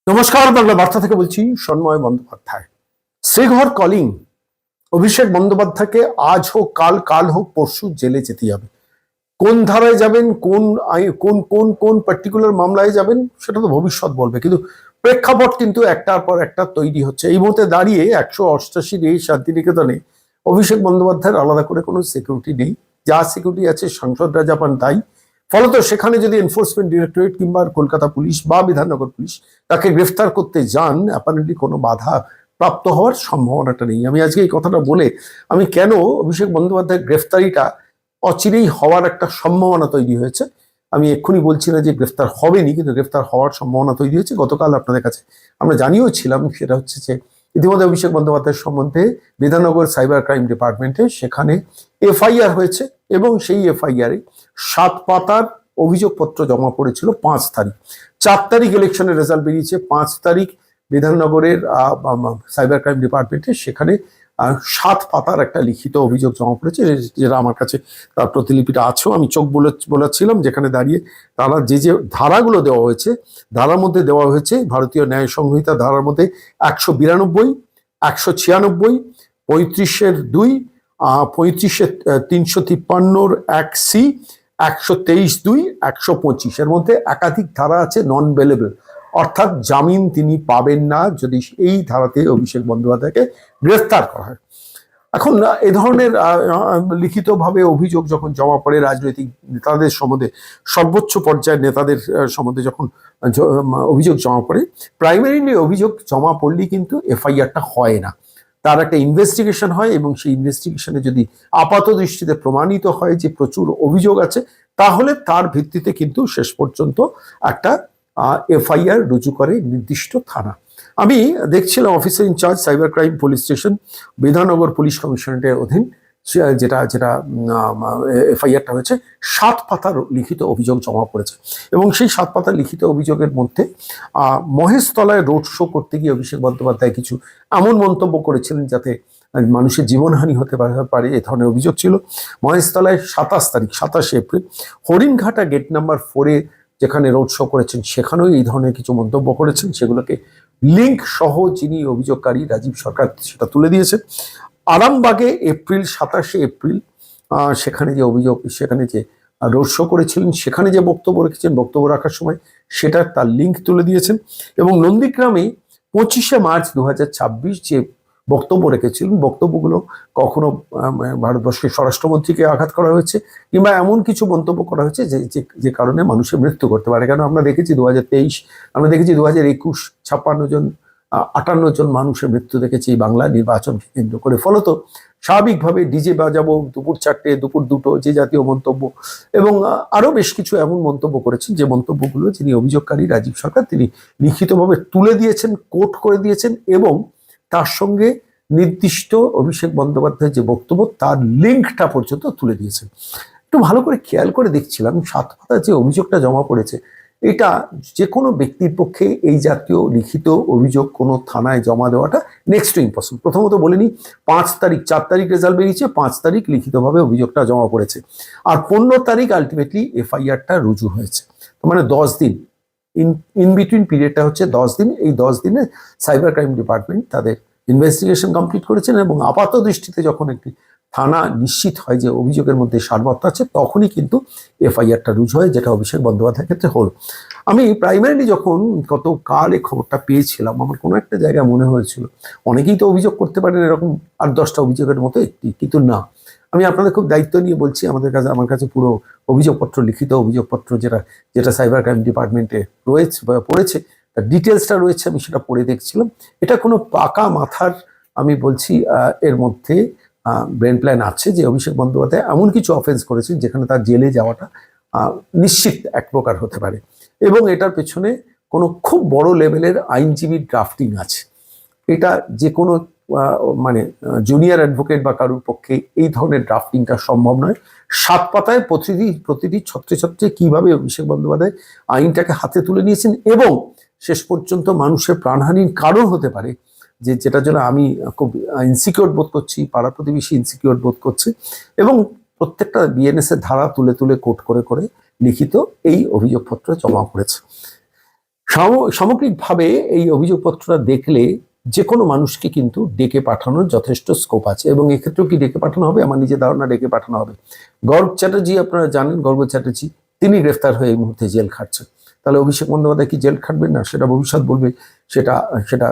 নমস্কার, বাংলা বার্তা থেকে বলছি সন্ময় বন্দ্যোপাধ্যায়। শ্রীঘর কলিং, অভিষেক বন্দ্যোপাধ্যায়কে আজ হোক কাল, কাল হোক পরশু জেলে যেতে হবে। কোন ধারায় যাবেন, কোন কোন কোন কোন পার্টিকুলার মামলায় যাবেন সেটা তো ভবিষ্যৎ বলবে, কিন্তু প্রেক্ষাপট কিন্তু একটার পর একটা তৈরি হচ্ছে। এই মুহূর্তে দাঁড়িয়ে 188 এই শান্তিনিকেতনে অভিষেক বন্দ্যোপাধ্যায়ের আলাদা করে কোনো সিকিউরিটি নেই। যা সিকিউরিটি আছে সাংসদরা যা পান তাই। ফলত সেখানে যদি এনফোর্সমেন্ট ডিরেক্টরেট কিংবা কলকাতা পুলিশ বা বিধাননগর পুলিশ তাকে গ্রেফতার করতে যান, অ্যাপারেন্টলি কোনো বাধা প্রাপ্ত হওয়ার সম্ভাবনাটা নেই। আমি আজকে এই কথাটা বলে আমি কেন অভিষেক বন্দ্যোপাধ্যায়ের গ্রেফতারিটা অচিরেই হওয়ার একটা সম্ভাবনা তৈরি হয়েছে, আমি এক্ষুনি বলছি না যে গ্রেফতার হবেনি, কিন্তু গ্রেফতার হওয়ার সম্ভাবনা তৈরি হয়েছে। গতকাল আপনাদের কাছে আমরা জানিয়েও ছিলাম, সেটা হচ্ছে যে ইতিমধ্যে অভিষেক বন্দ্যোপাধ্যায়ের সম্বন্ধে বিধাননগর সাইবার ক্রাইম ডিপার্টমেন্টে সেখানে এফআইআর হয়েছে এবং সেই এফআইআরে 7 পাতার অভিযোগপত্র জমা পড়েছিল 5 তারিখ। 4 তারিখ ইলেকশনের রেজাল্ট বেরিয়েছে, 5 তারিখ বিধাননগরের সাইবার ক্রাইম ডিপার্টমেন্টে সেখানে 7 পাতার একটা লিখিত অভিযোগ জমা পড়েছে, যেটা আমার কাছে তার প্রতিলিপিটা আছেও। আমি চোখ বলেছিলাম যেখানে দাঁড়িয়ে তারা যে যে ধারাগুলো দেওয়া হয়েছে, ধারার মধ্যে দেওয়া হয়েছে ভারতীয় ন্যায় সংহিতা ধারার মধ্যে 192, 196, 35-2, 35-353 1C, 123-2, 125 এর মধ্যে একাধিক ধারা আছে নন বেলেবল, অর্থাৎ জামিন তিনি পাবেন না যদি এই ধারাতে অভিষেক বন্দ্যোপাধ্যায়কে গ্রেফতার করা হয়। এখন এ ধরনের লিখিতভাবে অভিযোগ যখন জমা পড়ে রাজনৈতিক নেতাদের সম্বন্ধে, সর্বোচ্চ পর্যায়ের নেতাদের সম্বন্ধে যখন অভিযোগ জমা পড়ে, প্রাইমারিলি অভিযোগ জমা পড়লেই কিন্তু এফআইআরটা হয় না, তার একটা ইনভেস্টিগেশন হয় এবং সেই ইনভেস্টিগেশনে যদি আপাত দৃষ্টিতে প্রমাণিত হয় যে প্রচুর অভিযোগ আছে, তাহলে তার ভিত্তিতে কিন্তু শেষ পর্যন্ত একটা এফআইআর রুজু করে নির্দিষ্ট থানা। আমি দেখছিলাম officer in-charge cyber crime police station Bidhannagar police কমিশনারেটের অধীন যেটা এফআইআরটা হয়েছে, 7 পাতার লিখিত অভিযোগ জমা পড়েছে এবং সেই 7 পাতার লিখিত অভিযোগের মধ্যে মহেশতলায় রোড শো করতে গিয়ে অভিষেক বন্দ্যোপাধ্যায় কিছু এমন মন্তব্য করেছিলেন যাতে মানুষের জীবনহানি হতে পারে, এ ধরনের অভিযোগ ছিল। মহেশতলায় 27 এপ্রিল হরিণঘাটা গেট নাম্বার 4-এ যেখানে রোড শো করেছেন সেখানেও এই ধরনের কিছু মন্তব্য করেছেন, সেগুলোকে লিঙ্ক সহ যিনি অভিযোগকারী রাজীব সরকার সেটা তুলে দিয়েছেন। আরামবাগে 27 এপ্রিল সেখানে যে অভিযোগ, সেখানে যে রোড শো করেছিলেন সেখানে যে বক্তব্য রেখেছেন, বক্তব্য রাখার সময় সেটার তার লিঙ্ক তুলে দিয়েছেন। এবং নন্দীগ্রামে 25 মার্চ 2026 যে বক্তব্য রেখেছিলেন, বক্তব্যগুলো কখনো ভারতবর্ষের স্বরাষ্ট্রমন্ত্রীকে আঘাত করা হয়েছে কিংবা এমন কিছু মন্তব্য করা হয়েছে যে কারণে মানুষের মৃত্যু করতে পারে। কেন আমরা দেখেছি 2023, আমরা দেখেছি 2021 58 জন মানুষের মৃত্যু দেখেছি এই বাংলা নির্বাচনকে কেন্দ্র করে। ফলত স্বাভাবিকভাবে ডিজে বাজাবো, দুপুর 4টে, দুপুর 2টো, যে জাতীয় মন্তব্য এবং আরো বেশ কিছু এমন মন্তব্য করেছেন যে মন্তব্যগুলো যিনি অভিযোগকারী রাজীব সরকার তিনি লিখিতভাবে তুলে দিয়েছেন, কোট করে দিয়েছেন এবং তার সঙ্গে নির্দিষ্ট অভিষেক বন্দ্যোপাধ্যায়ের যে বক্তব্য তার লিঙ্কটা পর্যন্ত তুলে দিয়েছেন। একটু ভালো করে খেয়াল করে দেখছিলাম 7 পাতার যে অভিযোগটা জমা পড়েছে, এটা যে কোনো ব্যক্তির পক্ষে এই জাতীয় লিখিত অভিযোগ কোনো থানায় জমা দেওয়াটা নেক্সট টু ইম্পসিবল। প্রথমত বলে নিই, 4 তারিখ রেজাল্ট বেরিয়েছে, 5 তারিখ লিখিতভাবে অভিযোগটা জমা পড়েছে, আর 15 তারিখ আলটিমেটলি এফআইআরটা রুজু হয়েছে। মানে 10 দিন, ইন বিটুইন পিরিয়ডটা হচ্ছে 10 দিন। এই 10 দিনে সাইবার ক্রাইম ডিপার্টমেন্ট তাদের ইনভেস্টিগেশন কমপ্লিট করেছেন এবং আপাত দৃষ্টিতে যখন একটি থানা নিশ্চিত হয় যে অভিযোগের মধ্যে সারবত্তা আছে, তখনই কিন্তু এফআইআরটা রুজু হয়, যেটা অভিষেক বন্দ্যোপাধ্যায়ের ক্ষেত্রে হলো। আমি প্রাইমারিলি যখন গতকাল এই খবরটা পেয়েছিলাম, আমার কোনো একটা জায়গায় মনে হয়েছিল অনেকেই তো অভিযোগ করতে পারেন এরকম 8-10টা অভিযোগের মতো একটি, কিন্তু না, আমি আপনাদের খুব দায়িত্ব নিয়ে বলছি, আমার কাছে পুরো অভিযোগপত্র, লিখিত অভিযোগপত্র যেটা সাইবার ক্রাইম ডিপার্টমেন্টে রয়েছে বা পড়েছে, তার ডিটেলসটা রয়েছে, আমি সেটা পড়ে দেখছিলাম। এটা কোনো পাকা মাথার, আমি বলছি এর মধ্যে ব্রেন প্ল্যান আছে যে অভিষেক বন্দ্যোপাধ্যায় এমন কিছু অফেন্স করেছেন যেখানে তার জেলে যাওয়াটা নিশ্চিত এক প্রকার হতে পারে এবং এটার পেছনে কোনো খুব বড় লেভেলের আইনজীবীর ড্রাফটিং আছে। এটা যে কোনো মানে জুনিয়র অ্যাডভোকেট বা কারোর পক্ষে এই ধরনের ড্রাফটিংটা সম্ভব নয়। 7 পাতায় প্রতিটি ছত্রে কিভাবে অভিষেক বন্দ্যোপাধ্যায় আইনটাকে হাতে তুলে নিয়েছেন এবং শেষ পর্যন্ত মানুষের প্রাণহানির কারণ হতে পারে, যেটার জন্য আমি খুব ইনসিকিউর বোধ করছি, পাড়া প্রতিবেশী ইনসিকিউর বোধ করছে এবং প্রত্যেকটা বিএনএস এর ধারা তুলে কোট করে লিখিত এই অভিযোগপত্র জমা পড়েছে। সামগ্রিকভাবে এই অভিযোগপত্রটা দেখলে যে কোনো মানুষকে কিন্তু ডেকে পাঠানোর যথেষ্ট স্কোপ আছে, এবং এক্ষেত্রেও কি ডেকে পাঠানো হবে, আমার নিজের ধারণা ডেকে পাঠানো হবে। গর্গ চ্যাটার্জি, আপনারা জানেন গর্গ চ্যাটার্জি, তিনি গ্রেফতার হয়ে এই মুহূর্তে জেল খাটছেন। তাহলে অভিষেক বন্দ্যোপাধ্যায় কি জেল খাটবেন না, সেটা ভবিষ্যৎ বলবে। সেটা সেটা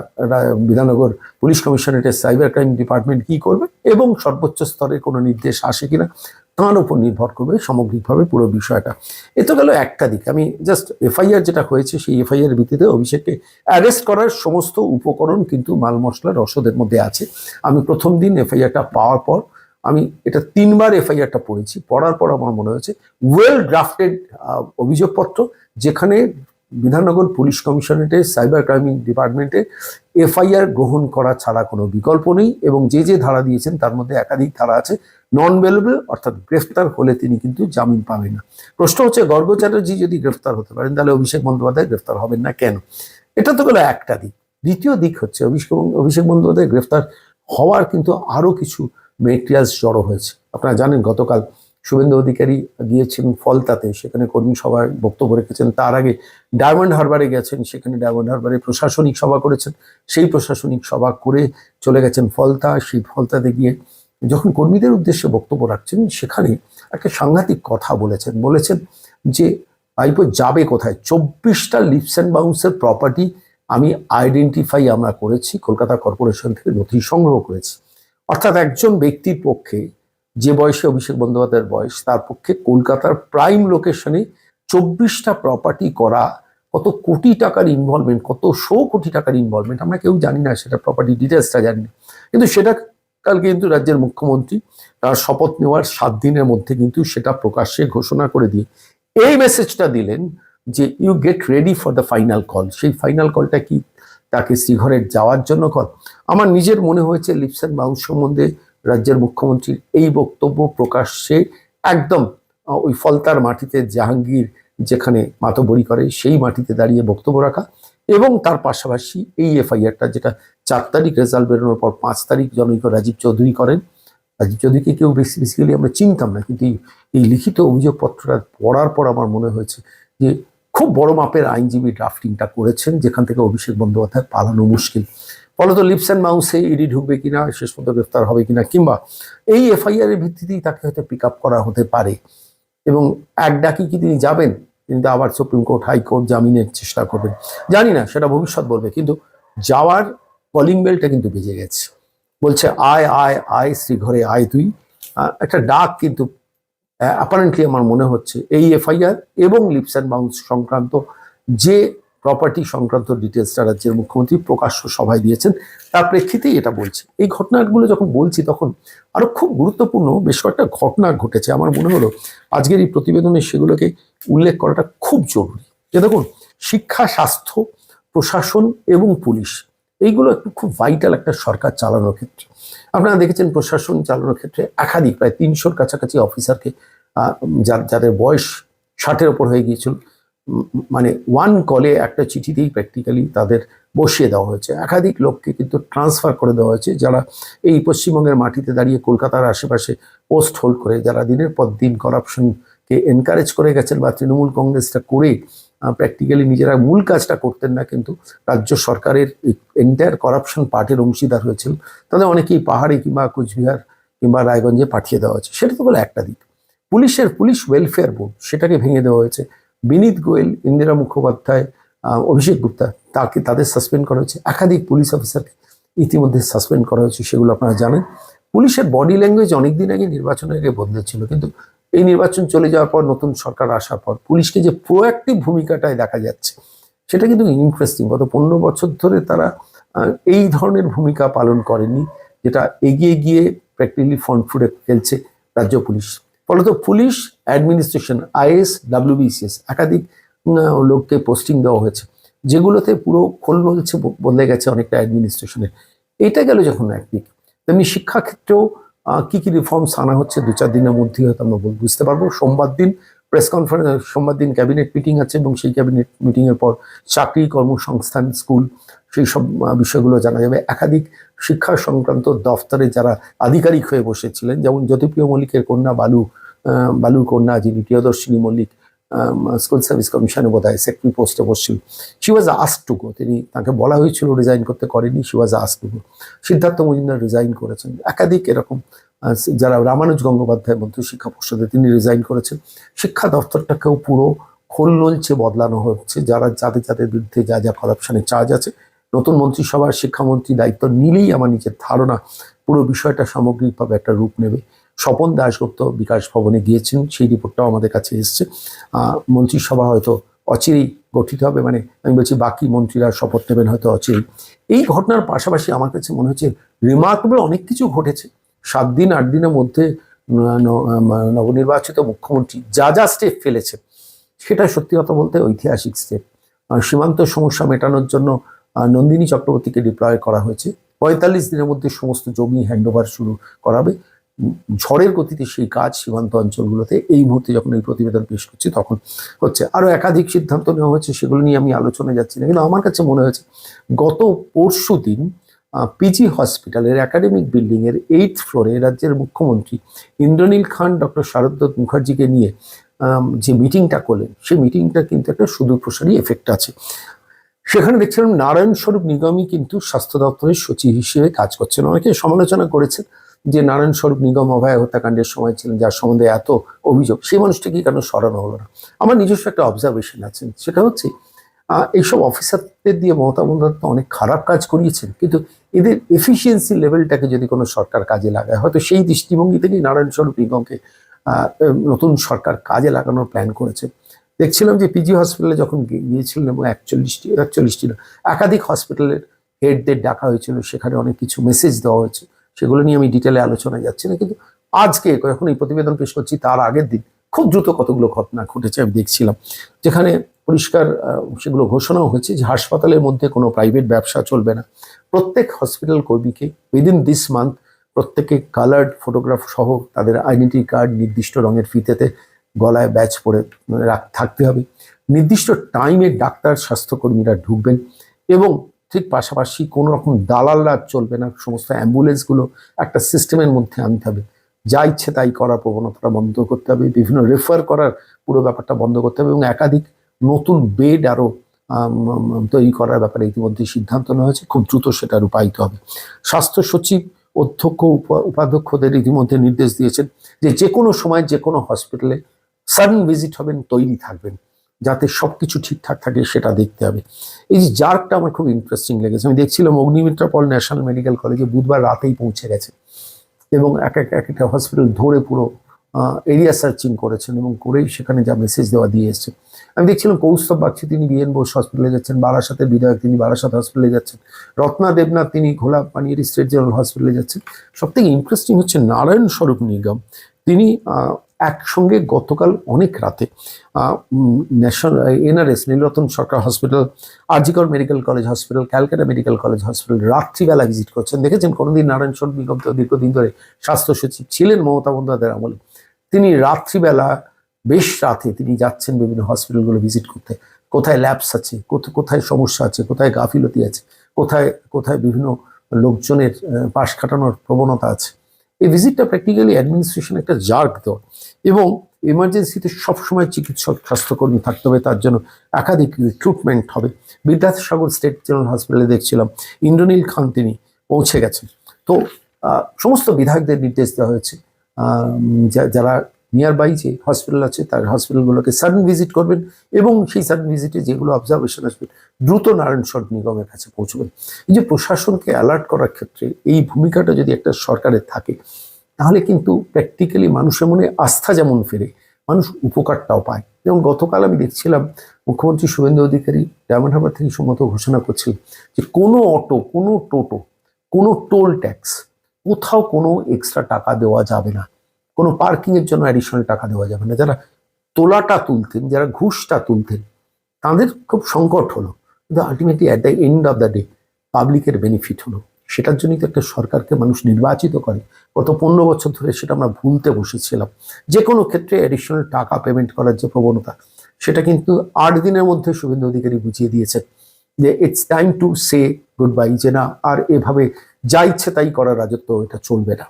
বিধাননগর পুলিশ কমিশনারেটের সাইবার ক্রাইম ডিপার্টমেন্ট কি করবে, এবং সর্বোচ্চ স্তরে কোনো নির্দেশ আসে কিনা তার উপর নির্ভর করবে সামগ্রিকভাবে পুরো বিষয়টা। এ তো গেল একটা দিক। আমি জাস্ট এফআইআর যেটা হয়েছে সেই এফআইআর ভিত্তিতে অভিষেককে অ্যারেস্ট করার সমস্ত উপকরণ কিন্তু মাল মশলা রসদের মধ্যে আছে। আমি প্রথম দিন এফআইআরটা পাওয়ার পর আমি এটা 3বার এফআইআরটা পড়েছি। পড়ার পর আমার মনে হয়েছে ওয়েল ড্রাফটেড অভিযোগপত্র, যেখানে বিধাননগর পুলিশ কমিশনারেটের সাইবার ক্রাইম ডিপার্টমেন্টে এফআইআর গ্রহণ করা ছাড়া কোনো বিকল্প নেই, এবং যে যে ধারা দিয়েছেন তার মধ্যে একাধিক ধারা আছে নন বেলেবল, অর্থাৎ গ্রেফতার হলে তিনি কিন্তু জামিন পাবেন না। প্রশ্ন হচ্ছে গর্গ চ্যাটার্জি যদি গ্রেফতার হতে পারেন তাহলে অভিষেক বন্দ্যোপাধ্যায় গ্রেফতার হবেন না কেন? এটা তো গেল একটা দিক। দ্বিতীয় দিক হচ্ছে অভিষেক বন্দ্যোপাধ্যায় গ্রেফতার হওয়ার কিন্তু আরো কিছু মেটেরিয়ালস জড়ো হয়েছে। আপনারা জানেন গতকাল শুভেন্দু অধিকারী গিয়েছেন ফলতাতে, সেখানে কর্মী সভায় বক্তব্য রেখেছেন। তার আগে ডায়মন্ড হারবারে গেছেন, সেখানে ডায়মন্ড হারবারে প্রশাসনিক সভা করেছেন। সেই প্রশাসনিক সভা করে চলে গেছেন ফলতা। সেই ফলতাতে গিয়ে যখন কর্মীদের উদ্দেশ্যে বক্তব্য রাখছেন, সেখানে একটা সাংঘাতিক কথা বলেছেন যে ভাইপো যাবে কোথায়, 24টা লিপস অ্যান্ড বাউন্সের প্রপার্টি আমি আমরা করেছি, কলকাতা কর্পোরেশন থেকে নথি সংগ্রহ করেছি। অর্থাৎ একজন ব্যক্তির পক্ষে, যে বয়সে অভিষেক বন্দ্যোপাধ্যায়ের বয়স, তার পক্ষে কলকাতার প্রাইম লোকেশনে 24টা প্রপার্টি করা, কত কোটি টাকার ইনভলভমেন্ট, কত 100 কোটি টাকার ইনভলভমেন্ট, আমরা কেউ জানি না, সেটা প্রপার্টি ডিটেলসটা জানি না। কিন্তু সেটা কালকে কিন্তু রাজ্যের মুখ্যমন্ত্রী তার শপথ নেওয়ার 7 দিনের মধ্যে কিন্তু সেটা প্রকাশ্যে ঘোষণা করে দিয়ে এই মেসেজটা দিলেন যে you get ready for the final call. সেই ফাইনাল কলটা কি, তাকে শ্রীঘরে যাওয়ার জন্য কল? আমার নিজের মনে হয়েছে লিপস অ্যান্ড বাউন্স সম্বন্ধে রাজ্যের মুখ্যমন্ত্রীর এই বক্তব্য প্রকাশ্যে একদম ওই ফলতার মাটিতে জাহাঙ্গীর যেখানে মাতবরি করে সেই মাটিতে দাঁড়িয়ে বক্তব্য রাখা, এবং তার পাশাপাশি এই এফআইআরটা যেটা 4 তারিখ রেজাল্ট বেরোনোর পর 5 তারিখ জনৈক রাজীব চৌধুরী করেন। রাজীব চৌধুরীকে কেউ বেসিক্যালি আমরা চিনতাম না, কিন্তু এই লিখিত অভিযোগপত্রটা পড়ার পর আমার মনে হয়েছে যে খুব বড় মাপের আইনজীবী ড্রাফটিংটা করেছেন, যেখান থেকে অভিষেক বন্দ্যোপাধ্যায় পালানো মুশকিল। ফলত লিপস অ্যান্ড মাউসে ইডি ঢুকবে কিনা, শেষ পর্যন্ত গ্রেফতার হবে কিনা, কিংবা এই এফআইআর এর ভিত্তিতেই তাকে হয়তো পিক আপ করা হতে পারে, এবং এক ডাকি কি তিনি যাবেন, কিন্তু আবার সুপ্রিম কোর্ট হাইকোর্ট জামিনের চেষ্টা করবেন, জানি না, সেটা ভবিষ্যৎ বলবে। কিন্তু যাওয়ার কলিং বেলটা কিন্তু বেজে গেছে, বলছে আয় আয় আয় শ্রীঘরে আয় তুই, একটা ডাক কিন্তু অ্যাপারেন্টলি আমার মনে হচ্ছে এই এফআইআর এবং লিপস অ্যান্ড বাউন্স সংক্রান্ত যে প্রপার্টি সংক্রান্ত ডিটেলসটা রাজ্যের মুখ্যমন্ত্রী প্রকাশ্য সভায় দিয়েছেন, তার প্রেক্ষিতেই এটা বলছি। এই ঘটনাগুলো যখন বলছি তখন আরো খুব গুরুত্বপূর্ণ বেশ কয়েকটা ঘটনা ঘটেছে। আমার মনে হলো আজকের এই প্রতিবেদনে সেগুলোকে উল্লেখ করাটা খুব জরুরি। যে দেখুন, শিক্ষা, স্বাস্থ্য, প্রশাসন এবং পুলিশ, এইগুলো একটু খুব ভাইটাল একটা সরকার চালানোর ক্ষেত্রে। আপনারা দেখেছেন প্রশাসন চালানোর ক্ষেত্রে একাধিক প্রায় 300-র কাছাকাছি অফিসারকে, যাদের বয়স 60-এর ওপর হয়ে গিয়েছিল, মানে ওয়ান কলে একটা চিঠিতেই প্র্যাকটিক্যালি তাদের বসিয়ে দেওয়া হয়েছে। একাধিক লোককে কিন্তু ট্রান্সফার করে দেওয়া হয়েছে, যারা এই পশ্চিমবঙ্গের মাটিতে দাঁড়িয়ে কলকাতার আশেপাশে পোস্ট হোল্ড করে, যারা দিনের পর দিন করাপশনকে এনকারেজ করে গেছেন, বা তৃণমূল কংগ্রেসটা করে প্র্যাকটিক্যালি নিজেরা মূল কাজটা করতেন না, কিন্তু রাজ্য সরকারের এন্টায়ার করাপশন পার্টের অংশীদার হয়েছিল, তাদের অনেকেই পাহাড়ে কিংবা কুচবিহার কিংবা রায়গঞ্জে পাঠিয়ে দেওয়া হয়েছে। সেটা তো বলে একটা দিক। পুলিশ ওয়েলফেয়ার বোর্ড, সেটাকে ভেঙে দেওয়া হয়েছে। বিনীত গোয়েল, ইন্দিরা মুখোপাধ্যায়, অভিষেক গুপ্তা, তাদের সাসপেন্ড করা হয়েছে। একাধিক পুলিশ অফিসারকে ইতিমধ্যে সাসপেন্ড করা হয়েছে, সেগুলো আপনারা জানেন। পুলিশের বডি ল্যাঙ্গুয়েজ অনেকদিন আগে নির্বাচনের আগে বদলেছিল, কিন্তু এই নির্বাচন চলে যাওয়ার পর, নতুন সরকার আসার পর পুলিশকে যে প্রোঅ্যাক্টিভ ভূমিকাটায় দেখা যাচ্ছে, সেটা কিন্তু ইন্টারেস্টিং। গত 15 বছর ধরে তারা এই ধরনের ভূমিকা পালন করেনি, যেটা এগিয়ে গিয়ে প্র্যাকটিক্যালি ফ্রন্ট ফুটে ফেলছে রাজ্য পুলিশ। ফলত পুলিশ অ্যাডমিনিস্ট্রেশন, আইএস, WBCS একাধিক লোককে পোস্টিং দেওয়া হয়েছে, যেগুলোতে পুরো খোল বলছে বদলে গেছে অনেকটা অ্যাডমিনিস্ট্রেশনের। এটা গেল যখন একদিক, তেমনি শিক্ষাক্ষেত্রেও কি কি রিফর্মস আনা হচ্ছে 2-4 দিনের মধ্যেই হয়তো আমরা বুঝতে পারবো। সোমবার দিন প্রেস কনফারেন্স, সোমবার দিন ক্যাবিনেট মিটিং আছে, এবং সেই ক্যাবিনেট মিটিংয়ের পর চাকরি, কর্মসংস্থান, স্কুল, সেই সব বিষয়গুলো জানা যাবে। একাধিক শিক্ষা সংক্রান্ত দফতরে যারা আধিকারিক হয়ে বসেছিলেন, যেমন জ্যোতিপ্রিয় মল্লিকের কন্যা বালুর কন্যা যিনি প্রিয়দর্শিনী মল্লিক, স্কুল সার্ভিস কমিশনে বোধ হয় সেক্রেটারি পোস্টে বসছিল। She was asked to go, তাকে বলা হয়েছিল রিজাইন করতে, করেনি, she was asked to go. Siddhartha Majumdar resign করেছেন, একাধিক এরকম যারা রামানুজ গঙ্গোপাধ্যায় মন্ত্রী শিক্ষা পর্ষদে তিনি রিজাইন করেছেন। শিক্ষা দপ্তরটাকেও পুরো খোল নলচে বদলানো হচ্ছে, যাদের যাদের বিরুদ্ধে যা যা করাপশনের চার্জ আছে। নতুন মন্ত্রিসভার শিক্ষামন্ত্রী দায়িত্ব নিলেই আমার নিজের ধারণা পুরো বিষয়টা সামগ্রিকভাবে একটা রূপ নেবে। স্বপন দাশগুপ্ত বিকাশ ভবনে গিয়েছেন, সেই রিপোর্টটাও আমাদের কাছে এসছে। মন্ত্রিসভা হয়তো অচিরেই গঠিত হবে, মানে আমি বলছি বাকি মন্ত্রীরা শপথ নেবেন হয়তো অচিরেই। এই ঘটনার পাশাপাশি আমার কাছে মনে হচ্ছে রিমার্কেবল অনেক কিছু ঘটেছে 7 দিন 8 দিনের মধ্যে। নবনির্বাচিত মুখ্যমন্ত্রী যা যা স্টেপ ফেলেছেন সেটা সত্যি কথা বলতে ঐতিহাসিক স্টেপ। সীমান্ত সমস্যা মেটানোর জন্য নন্দিনী চক্রবর্তীকে ডিপ্লয় করা হয়েছে। 45 দিনের মধ্যে সমস্ত জমি হ্যান্ডওভার শুরু করাবে। ঝড়ের গতিতে সেই কাজ সীমান্ত অঞ্চলগুলোতে এই মুহূর্তে যখন এই প্রতিবেদন পেশ করছি তখন হচ্ছে। আরও একাধিক সিদ্ধান্ত নেওয়া হয়েছে, সেগুলো নিয়ে আমি আলোচনায় যাচ্ছি না, কিন্তু আমার কাছে মনে হয়েছে গত পরশু দিন পিজি হসপিটালের একাডেমিক বিল্ডিংয়ের 8th ফ্লোরে রাজ্যের মুখ্যমন্ত্রী ইন্দ্রনীল খান ডক্টর শারদত্ত মুখার্জিকে নিয়ে যে মিটিংটা করলেন, সেই মিটিংটা কিন্তু একটা সুদূরপ্রসারী এফেক্ট আছে। সেখানে দেখছিলাম নারায়ণ স্বরূপ নিগমই কিন্তু স্বাস্থ্য দপ্তরের সচিব হিসেবে কাজ করছেন। অনেকে সমালোচনা করেছেন যে নারায়ণ স্বরূপ নিগম অভয়া হত্যাকাণ্ডের সময় ছিলেন, যার সম্বন্ধে এত অভিযোগ, সেই মানুষটাকে কেন সরানো হলো না। আমার নিজস্ব একটা অবজারভেশন আছে, সেটা হচ্ছে এইসব অফিসারদের দিয়ে মমতা বন্দ্যোপাধ্যায় অনেক খারাপ কাজ করিয়েছেন, কিন্তু এদের এফিসিয়েন্সি লেভেলটাকে যদি কোনো সরকার কাজে লাগায়, হয়তো সেই দৃষ্টিভঙ্গি থেকেই নারায়ণ স্বরূপ নিগমকে নতুন সরকার কাজে লাগানোর প্ল্যান করেছে। দেখছিলাম যে পিজি হসপিটালে যখন গিয়েছিলেন এবং 41টি একাধিক হসপিটালের হেডদের ডাকা হয়েছিল, সেখানে অনেক কিছু মেসেজ দেওয়া হয়েছে, সেগুলো নিয়ে আমি ডিটেলে আলোচনায় যাচ্ছি না। কিন্তু আজকে যখন এই প্রতিবেদন পেশ করছি তার আগের দিন খুব দ্রুত কতগুলো ঘটনা ঘটেছে আমি দেখছিলাম, যেখানে পরিষ্কার সেগুলো ঘোষণাও হয়েছে যে হাসপাতালের মধ্যে কোনো প্রাইভেট ব্যবসা চলবে না। প্রত্যেক হসপিটাল কর্মীকে উইদিন দিস মান্থ প্রত্যেকে কালার্ড ফটোগ্রাফ সহ তাদের আইডেন্টি কার্ড নির্দিষ্ট রঙের ফিতেতে গলায় ব্যাচ পরে থাকতে হবে। নির্দিষ্ট টাইমে ডাক্তার স্বাস্থ্যকর্মীরা ঢুকবেন এবং ঠিক পাশাপাশি কোনো রকম দালালরা চলবে না। সমস্ত অ্যাম্বুলেন্সগুলো একটা সিস্টেমের মধ্যে আনতে হবে, যা ইচ্ছে তাই করার প্রবণতাটা বন্ধ করতে হবে, বিভিন্ন রেফার করার পুরো ব্যাপারটা বন্ধ করতে হবে এবং একাধিক নতুন বেড আরও তৈরি করার ব্যাপারে ইতিমধ্যে সিদ্ধান্ত নেওয়া হয়েছে। খুব দ্রুত সেটা রূপায়িত হবে। স্বাস্থ্য সচিব, অধ্যক্ষ, উপাধ্যক্ষদের ইতিমধ্যে নির্দেশ দিয়েছেন যে কোনো সময় যে কোনো হসপিটালে সাডেন ভিজিট হবেন, তৈরি থাকবেন, যাতে সব কিছু ঠিকঠাক থাকে সেটা দেখতে হবে। এই যে জার্কটা আমার খুব ইন্টারেস্টিং লেগেছে। আমি দেখছিলাম অগ্নিমিত্রা পল ন্যাশনাল মেডিকেল কলেজে বুধবার রাতেই পৌঁছে গেছে এবং একটা হসপিটাল ধরে পুরো এরিয়া সার্চিং করেছেন এবং করেই সেখানে যা মেসেজ দেওয়া দিয়ে এসছে। আমি দেখছিলাম কৌস্তব বাগচি তিনি বিএন বোস হসপিটালে যাচ্ছেন, বারাসাতের বিধায়ক তিনি বারাসাত হসপিটালে যাচ্ছেন, রত্না দেবনাথ তিনি ঘোলা পানির স্টেট জেনারেল হসপিটালে যাচ্ছেন। সব থেকে ইন্টারেস্টিং হচ্ছে নারায়ণ স্বরূপ নিগম, তিনি একসঙ্গে গতকাল অনেক রাতে national NRS Nilratan Sarkar hospital, RG Kar medical college hospital, Calcutta medical college hospital রাত্রিবেলা ভিজিট করছেন। দেখেছেন কোনোদিন নারায়ণ স্বরূপ নিগম তো দীর্ঘদিন ধরে স্বাস্থ্য সচিব ছিলেন মমতা বন্দ্যোপাধ্যায়ের আমলে, তিনি রাত্রিবেলা বেশ রাতে তিনি যাচ্ছেন বিভিন্ন হসপিটালগুলো ভিজিট করতে, কোথায় ল্যাবস আছে, কোথায় সমস্যা আছে, কোথায় গাফিলতি আছে, কোথায় কোথায় বিভিন্ন লোকজনের পাশ কাটানোর প্রবণতা আছে। এই ভিজিটটা প্র্যাকটিক্যালি অ্যাডমিনিস্ট্রেশন একটা জার্ক দেওয়া এবং এমার্জেন্সিতে সবসময় চিকিৎসক স্বাস্থ্যকর্মী থাকতে হবে, তার জন্য একাধিক রিক্রুটমেন্ট হবে। বিদ্যাসাগর স্টেট জেনারেল হসপিটালে দেখছিলাম ইন্দ্রনীল খান তিনি পৌঁছে গেছেন। তো সমস্ত বিধায়কদের নির্দেশ দেওয়া হয়েছে যারা নিয়ার বাই যে হসপিটাল আছে তার হসপিটালগুলোকে সাডেন ভিজিট করবেন এবং সেই সাডেন ভিজিটে যেগুলো অবজারভেশন আসবে দ্রুত নারায়ণ স্বরূপ নিগমের কাছে পৌঁছবেন। এই যে প্রশাসনকে অ্যালার্ট করার ক্ষেত্রে এই ভূমিকাটা যদি একটা সরকারের থাকে, তাহলে কিন্তু প্র্যাকটিক্যালি মানুষের মনে আস্থা যেমন ফেরে, মানুষ উপকারটাও পায়। যেমন গতকাল আমি দেখছিলাম মুখ্যমন্ত্রী শুভেন্দু অধিকারী ডায়মন্ড হারবার থেকে সম্মত ঘোষণা করছিলেন যে কোনো অটো, কোনো টোটো, কোনো টোল ট্যাক্স, কোথাও কোনো এক্সট্রা টাকা দেওয়া যাবে না, কোনো পার্কিংয়ের জন্য অ্যাডিশনাল টাকা দেওয়া যাবে না। যারা তোলাটা তুলতেন, যারা ঘুষটা তুলতেন, তাদের খুব সংকট হলো, কিন্তু ultimately at the end of the day পাবলিকের বেনিফিট হলো। সেটার জন্যই তো একটা সরকারকে মানুষ নির্বাচিত করে। গত 15 বছর ধরে সেটা আমরা ভুলতে বসেছিলাম। যে কোনো ক্ষেত্রে অ্যাডিশনাল টাকা পেমেন্ট করার যে প্রবণতা, সেটা কিন্তু 8 দিনের মধ্যে শুভেন্দু অধিকারী বুঝিয়ে দিয়েছেন যে it's time to say good bye, যে না আর এভাবে যা ইচ্ছে তাই করার রাজত্ব এটা চলবে না।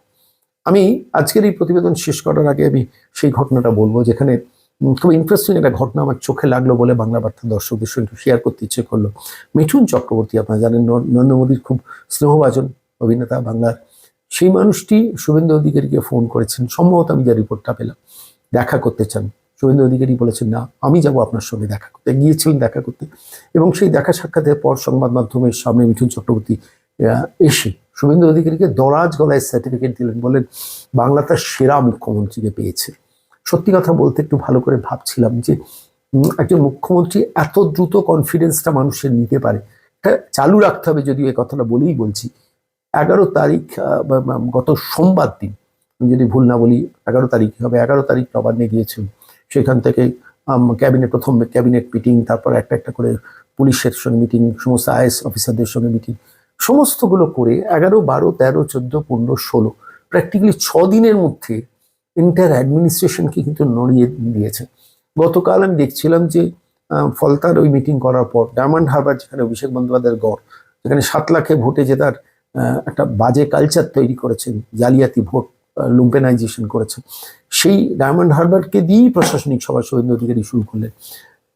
আমি আজকের এই প্রতিবেদন শেষ করার আগে আমি সেই ঘটনাটা বলবো যেখানে খুব ইন্টারেস্টিং একটা ঘটনা আমার চোখে লাগলো বলে বাংলা বার্তা দর্শকদের সঙ্গে শেয়ার করতে ইচ্ছে করলো। মিঠুন চক্রবর্তী, আপনারা জানেন নরেন্দ্র মোদীর খুব স্নেহভাজন অভিনেতা বাংলার, সেই মানুষটি শুভেন্দু অধিকারীকে ফোন করেছেন, সম্ভবত আমি যা রিপোর্টটা পেলাম, দেখা করতে চান। শুভেন্দু অধিকারী বলেছেন না, আমি যাব আপনার সঙ্গে দেখা করতে। গিয়েছিলেন দেখা করতে, এবং সেই দেখা সাক্ষাতের পর সংবাদ মাধ্যমের সামনে মিঠুন চক্রবর্তী এসে শুভেন্দু অধিকারীকে দরাজ গলায় সার্টিফিকেট দিলেন, বলেন বাংলা তার সেরা মুখ্যমন্ত্রীকে পেয়েছে। সত্যি কথা বলতে একটু ভালো করে ভাবছিলাম যে একজন মুখ্যমন্ত্রী এত দ্রুত কনফিডেন্সটা মানুষের নিতে পারে, এটা চালু রাখতে হবে। যদিও এই কথাটা বলেই বলছি, 11 তারিখ গত সোমবার দিন, যদি ভুল না বলি 11 তারিখ হবে, 11 তারিখ নবান্নে গিয়েছিল। সেখান থেকে ক্যাবিনেট, প্রথম ক্যাবিনেট মিটিং, তারপর একটা একটা করে পুলিশের সঙ্গে মিটিং, সমস্ত আইএস অফিসারদের সঙ্গে মিটিং, সমস্তগুলো করে 11, 12, 13, 14, 15, 16 প্র্যাকটিক্যালি 6 দিনের মধ্যে এন্টায়ার অ্যাডমিনিস্ট্রেশনকে কিন্তু নড়িয়ে দিয়েছে। গতকাল আমি দেখছিলাম যে ফলতার ওই মিটিং করার পর ডায়মন্ড হারবার, যেখানে অভিষেক বন্দ্যোপাধ্যায়ের গড়, যেখানে 7 লাখে ভোটে জেতার একটা বাজে কালচার তৈরি করেছেন, জালিয়াতি ভোট, লুম্পেনাইজেশন করেছেন, সেই ডায়মন্ড হারবারকে দিয়েই প্রশাসনিক সভা শুভেন্দু অধিকারী শুরু করলেন।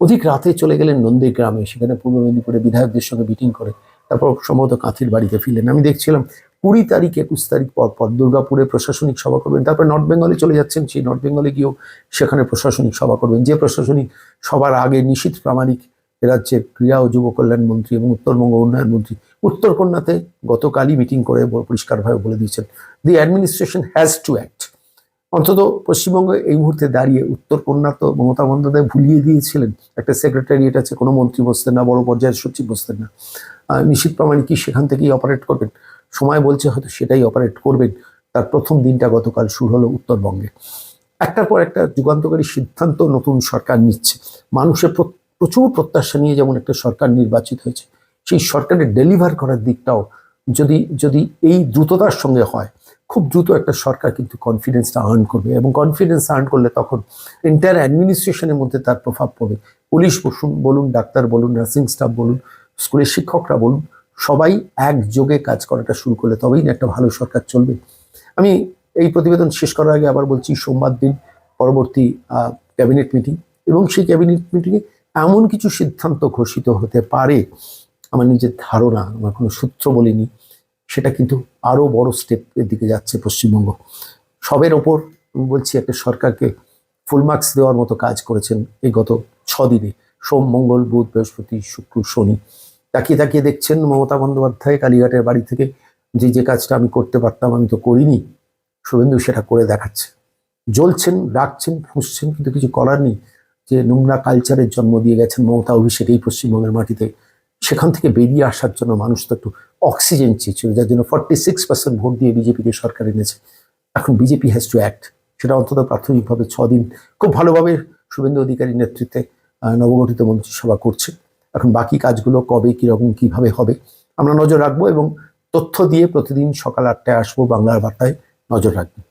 অধিক রাতে চলে গেলেন নন্দীগ্রামে, সেখানে পূর্ব মেদিনীপুরে বিধায়কদের সঙ্গে মিটিং করে তারপর সম্ভবত কাঁথির বাড়িতে ফিরলেন। আমি দেখছিলাম 20 তারিখ 21 তারিখ পর দুর্গাপুরে প্রশাসনিক সভা করবেন, তারপর নর্থ বেঙ্গলে চলে যাচ্ছেন, সেই নর্থ বেঙ্গলে গিয়েও সেখানে প্রশাসনিক সভা করবেন। যে প্রশাসনিক সবার আগে নিশীথ প্রামাণিক রাজ্যের ক্রীড়া ও যুব কল্যাণ মন্ত্রী এবং উত্তরবঙ্গ উন্নয়ন মন্ত্রী উত্তরকন্যাতে গতকালই মিটিং করে পরিষ্কারভাবে বলে দিয়েছেন, দি অ্যাডমিনিস্ট্রেশন হ্যাজ টু অ্যাক্ট। অন্তত পশ্চিমবঙ্গে এই মুহূর্তে দাঁড়িয়ে উত্তরকন্যা তো মমতা বন্দ্যোপাধ্যায় ভুলিয়ে দিয়েছিলেন, একটা সেক্রেটারিয়েট আছে, কোনো মন্ত্রী বসতেন না, বড় পর্যায়ের সচিব বসতেন না। নিশীথ প্রামাণিক কি সেখান থেকেই অপারেট করবেন? সময় বলছে হয়তো সেটাই অপারেট করবেন। তার প্রথম দিনটা গতকাল শুরু হলো উত্তরবঙ্গে। একটার পর একটা যুগান্তকারী সিদ্ধান্ত নতুন সরকার নিচ্ছে। মানুষের প্রচুর প্রত্যাশা নিয়ে যেমন একটা সরকার নির্বাচিত হয়েছে, সেই সরকারের ডেলিভার করার দিকটাও যদি যদি এই দ্রুততার সঙ্গে হয়, খুব দ্রুত একটা সরকার কিন্তু কনফিডেন্সটা আর্ন করবে, এবং কনফিডেন্স আর্ন করলে তখন এন্টায়ার অ্যাডমিনিস্ট্রেশনের মধ্যে তার প্রভাব পড়বে। পুলিশ বলুন, ডাক্তার বলুন, নার্সিং স্টাফ বলুন, স্কুলের শিক্ষকরা বলুন, সবাই একযোগে কাজ করাটা শুরু করলে তবেই না একটা ভালো সরকার চলবে। আমি এই প্রতিবেদন শেষ করার আগে আবার বলছি, সোমবার দিন পরবর্তী ক্যাবিনেট মিটিং, এবং সেই ক্যাবিনেট মিটিংয়ে এমন কিছু সিদ্ধান্ত ঘোষিত হতে পারে, আমার নিজের ধারণা, আমার কোনো সূত্র বলিনি, সেটা কিন্তু আরও বড় স্টেপের দিকে যাচ্ছে পশ্চিমবঙ্গ। সবের ওপর আমি বলছি, একটা সরকারকে ফুল মার্কস দেওয়ার মতো কাজ করেছেন এই গত 6 দিনে, সোম, মঙ্গল, বুধ, বৃহস্পতি, শুক্র, শনি। তাকিয়ে তাকিয়ে দেখছেন মমতা বন্দ্যোপাধ্যায় কালীঘাটের বাড়ি থেকে যে কাজটা আমি করতে পারতাম আমি তো করিনি, শুভেন্দু সেটা করে দেখাচ্ছে। জ্বলছেন, রাখছেন, ফুঁসছেন, কিন্তু কিছু করার নেই। যে নোংরা কালচারের জন্ম দিয়ে গেছেন মমতা, অভিষেক এই পশ্চিমবঙ্গের মাটিতে, সেখান থেকে বেরিয়ে আসার জন্য মানুষ তো একটু অক্সিজেন চেয়েছিল, যার জন্য 46% ভোট দিয়ে বিজেপিকে সরকার এনেছে। এখন বিজেপি হ্যাজ টু অ্যাক্ট। সেটা অন্তত প্রাথমিকভাবে 6 দিন খুব ভালোভাবে শুভেন্দু অধিকারীর নেতৃত্বে নবগঠিত মন্ত্রিসভা করছে। এখন বাকি কাজগুলো কবে, কীরকম, কীভাবে হবে আমরা নজর রাখবো, এবং তথ্য দিয়ে প্রতিদিন সকাল 8টায় আসবো বাংলার বার্তায়। নজর রাখবেন।